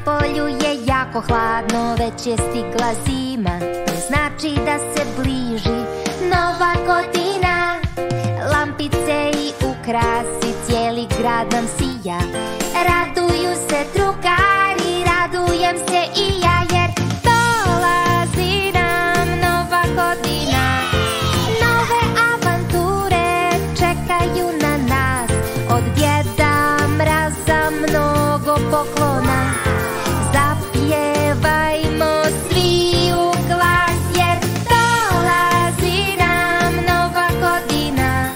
polju je jako hladno, već je stigla zima. To znači da se bliži Nova godina. Lampice i ukrasi, cijeli grad nam sija. Raduju se drugari, radujem se i ja, jer dolazi nam Nova godina. Nove avanture čekaju na nas, od Djeda Mraza mnogo poklona. Zapjevajmo svi u glas, jer dolazi nam Nova godina.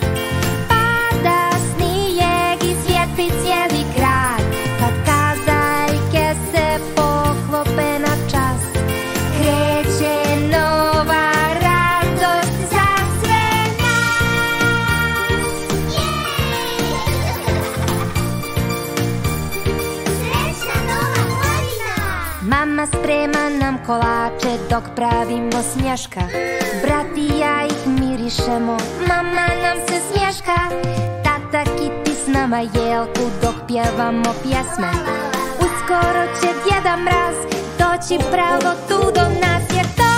Pada snijeg i svijetli cijeli grad, kad kazaljke se poklope na čas. Kreće nova radost za sve nas. Srećna Nova godina! Mama sprema nam kolače dok pravimo smješka. Brat i ja ih mirišemo, mama nam se smješka. Tata kiti s nama jelku dok pjevamo pjesme. Uskoro će Djeda Mraz doći pravo tu do nas, jer to